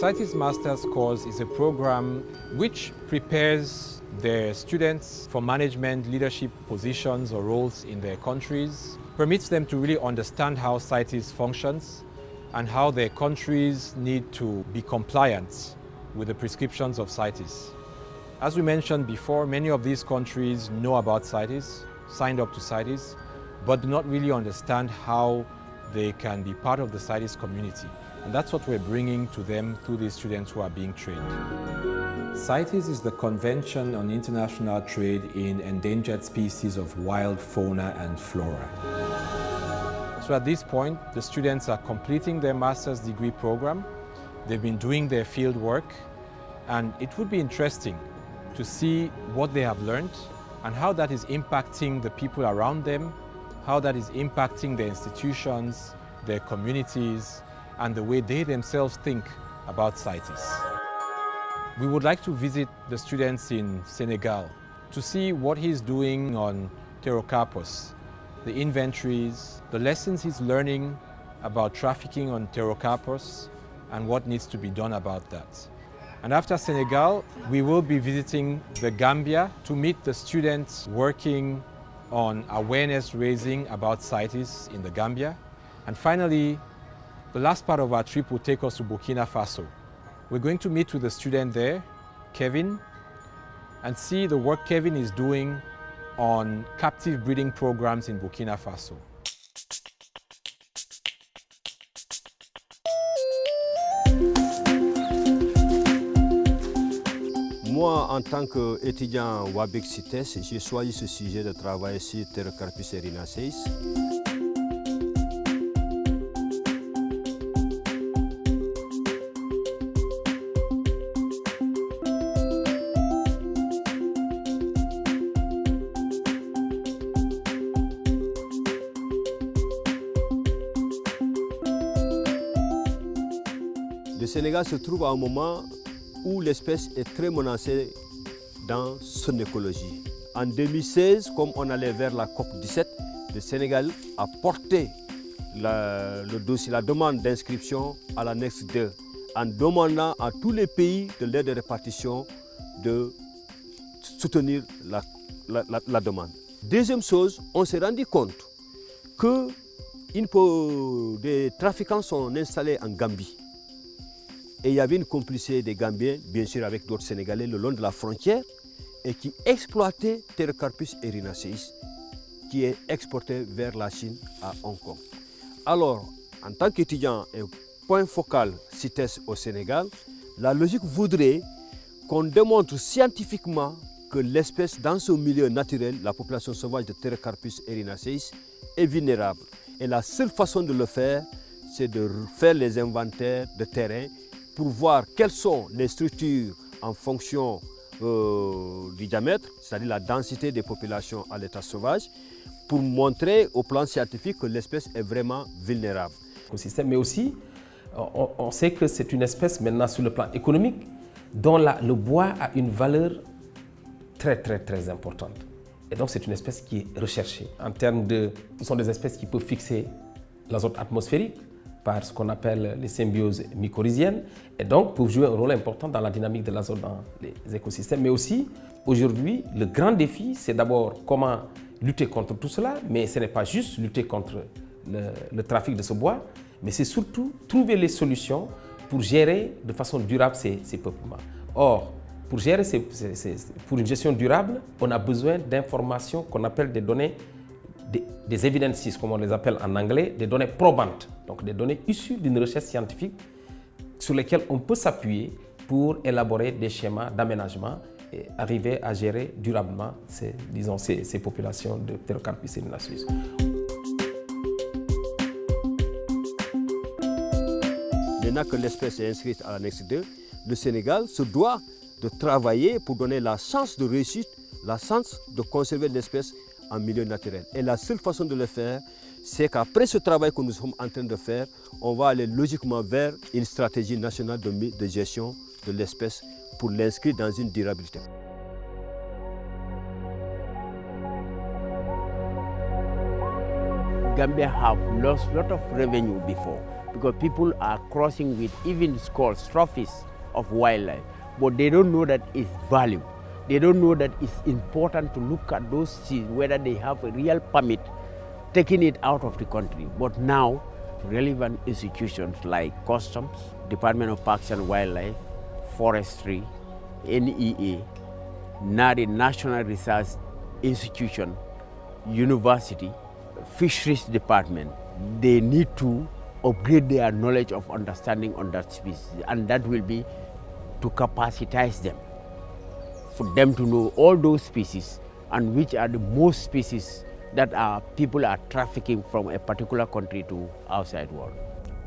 CITES Master's course is a program which prepares their students for management, leadership positions or roles in their countries, permits them to really understand how CITES functions and how their countries need to be compliant with the prescriptions of CITES. As we mentioned before, many of these countries know about CITES, signed up to CITES, but do not really understand how they can be part of the CITES community. And that's what we're bringing to them through these students who are being trained. CITES is the Convention on International Trade in Endangered Species of Wild Fauna and Flora. So at this point, the students are completing their master's degree program. They've been doing their field work, and it would be interesting to see what they have learned and how that is impacting the people around them, how that is impacting their institutions, their communities, and the way they themselves think about CITES. We would like to visit the students in Senegal to see what he's doing on pterocarpus, the inventories, the lessons he's learning about trafficking on pterocarpus, and what needs to be done about that. And after Senegal, we will be visiting the Gambia to meet the students working on awareness raising about CITES in the Gambia. And finally, the last part of our trip will take us to Burkina Faso. We're going to meet with a student there, Kevin, and see the work Kevin is doing on captive breeding programs in Burkina Faso. Moi, en tant qu'étudiant au BiCC, j'ai choisi ce sujet de travail sur Pterocarpus erinaceus. Le Sénégal se trouve à un moment où l'espèce est très menacée dans son écologie. En 2016, comme on allait vers la COP17, le Sénégal a porté le dossier, la demande d'inscription à l'annexe 2, en demandant à tous les pays de l'aide de répartition de soutenir la demande. Deuxième chose, on s'est rendu compte que des trafiquants sont installés en Gambie. Et il y avait une complicité des Gambiens, bien sûr avec d'autres Sénégalais, le long de la frontière, et qui exploitaient Pterocarpus erinaceus, qui est exporté vers la Chine à Hong Kong. Alors, en tant qu'étudiant et point focal CITES au Sénégal, la logique voudrait qu'on démontre scientifiquement que l'espèce, dans son milieu naturel, la population sauvage de Pterocarpus erinaceus, est vulnérable. Et la seule façon de le faire, c'est de faire les inventaires de terrain pour voir quelles sont les structures en fonction du diamètre, c'est-à-dire la densité des populations à l'état sauvage, pour montrer au plan scientifique que l'espèce est vraiment vulnérable. Mais aussi, on sait que c'est une espèce maintenant sur le plan économique dont le bois a une valeur très importante. Et donc c'est une espèce qui est recherchée. En termes ce sont des espèces qui peuvent fixer l'azote atmosphérique par ce qu'on appelle les symbioses mycorhiziennes, et donc peuvent jouer un rôle important dans la dynamique de l'azote dans les écosystèmes. Mais aussi, aujourd'hui, le grand défi, c'est d'abord comment lutter contre tout cela, mais ce n'est pas juste lutter contre le trafic de ce bois, mais c'est surtout trouver les solutions pour gérer de façon durable ces peuplements. Or, pour gérer pour une gestion durable, on a besoin d'informations qu'on appelle des données, des evidences, comme on les appelle en anglais, des données probantes, donc des données issues d'une recherche scientifique sur lesquelles on peut s'appuyer pour élaborer des schémas d'aménagement et arriver à gérer durablement ces populations de Pterocarpus erinaceus. Maintenant que l'espèce est inscrite à l'annexe 2, le Sénégal se doit de travailler pour donner la chance de réussite, la chance de conserver l'espèce en milieu naturel. Et la seule façon de le faire, c'est qu'après ce travail que nous sommes en train de faire, on va aller logiquement vers une stratégie nationale de gestion de l'espèce pour l'inscrire dans une durabilité. Gambia have lost a lot of revenue before. because people are crossing with even scores, trophies of wildlife, but they don't know that it's value. They don't know that it's important to look at those seas, whether they have a real permit, taking it out of the country. But now, relevant institutions like Customs, Department of Parks and Wildlife, Forestry, NEA, now the National Research Institution, University, Fisheries Department, they need to upgrade their knowledge of understanding on that species, and that will be to capacitize them, for them to know all those species and which are the most species that people are trafficking from a particular country to outside world.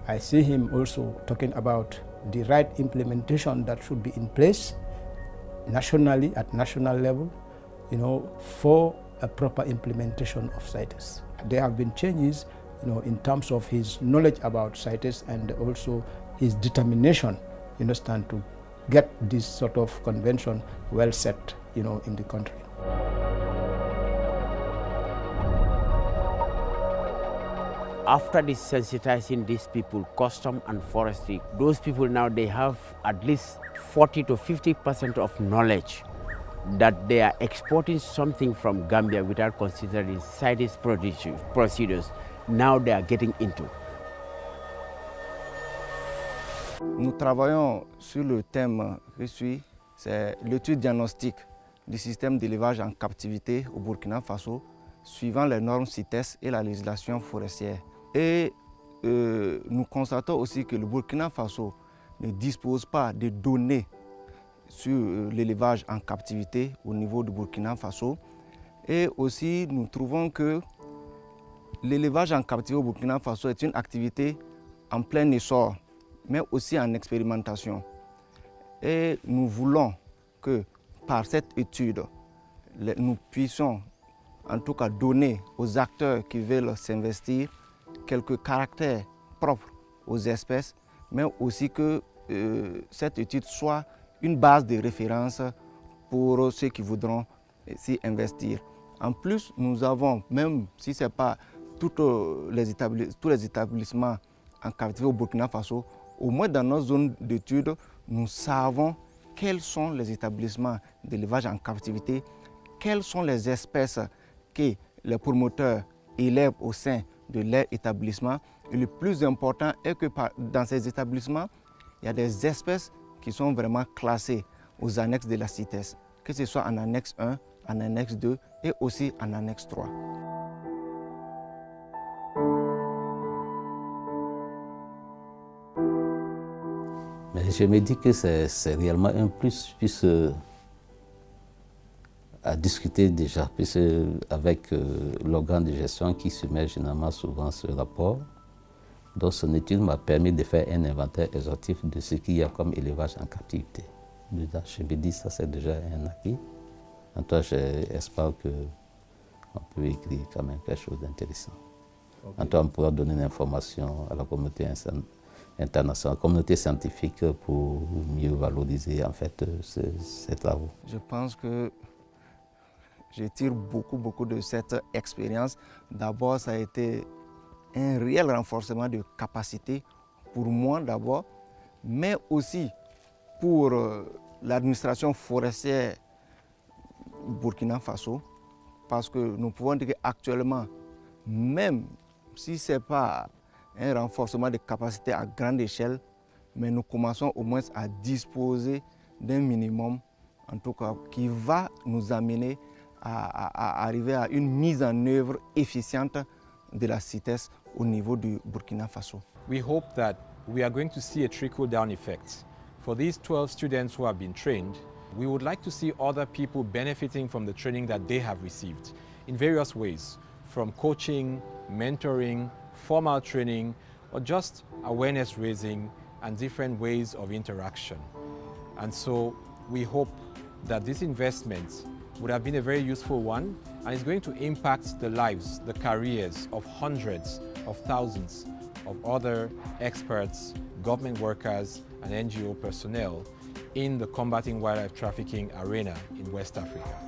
I see him also talking about the right implementation that should be in place nationally, at national level, for a proper implementation of CITES. There have been changes, in terms of his knowledge about CITES and also his determination, to get this sort of convention well set, in the country. After this sensitizing these people, custom and forestry, those people now, they have at least 40 to 50% of knowledge that they are exporting something from Gambia without considering CITES procedures. Now they are getting into. Nous travaillons sur le thème qui suit, c'est l'étude diagnostique du système d'élevage en captivité au Burkina Faso, suivant les normes CITES et la législation forestière. Et nous constatons aussi que le Burkina Faso ne dispose pas de données sur l'élevage en captivité au niveau du Burkina Faso. Et aussi, nous trouvons que l'élevage en captivité au Burkina Faso est une activité en plein essor, mais aussi en expérimentation. Et nous voulons que par cette étude, nous puissions en tout cas donner aux acteurs qui veulent s'investir quelques caractères propres aux espèces, mais aussi que cette étude soit une base de référence pour ceux qui voudront s'y investir. En plus, nous avons, même si ce n'est pas tous les établissements en captivité au Burkina Faso, au moins dans notre zone d'étude, nous savons quels sont les établissements d'élevage en captivité, quelles sont les espèces que les promoteurs élèvent au sein de leur établissement. Et le plus important est que dans ces établissements, il y a des espèces qui sont vraiment classées aux annexes de la CITES, que ce soit en annexe 1, en annexe 2 et aussi en annexe 3. Mais je me dis que c'est réellement un plus, puisque à discuter déjà, puisque avec l'organe de gestion qui soumet généralement souvent ce rapport. Donc son étude m'a permis de faire un inventaire exhaustif de ce qu'il y a comme élevage en captivité. Déjà, je me dis ça c'est déjà un acquis. En tout cas, j'espère qu'on peut écrire quand même quelque chose d'intéressant. Okay. En tout cas, on pourra donner l'information à la communauté internationale, communauté scientifique pour mieux valoriser en fait ces travaux. Je pense que je tire beaucoup de cette expérience. D'abord, ça a été un réel renforcement de capacité pour moi d'abord, mais aussi pour l'administration forestière Burkina Faso, parce que nous pouvons dire qu'actuellement, même si ce n'est pas un renforcement de capacité à grande échelle, mais nous commençons au moins à disposer d'un minimum, en tout cas, qui va nous amener à arriver à une mise en œuvre efficiente de la CITES au niveau du Burkina Faso. We hope that we are going to see a trickle-down effect. For these 12 students who have been trained, we would like to see other people benefiting from the training that they have received in various ways, from coaching, mentoring, formal training, or just awareness raising and different ways of interaction. And so we hope that this investment would have been a very useful one, and it's going to impact the lives, the careers of hundreds of thousands of other experts, government workers, and NGO personnel in the combating wildlife trafficking arena in West Africa.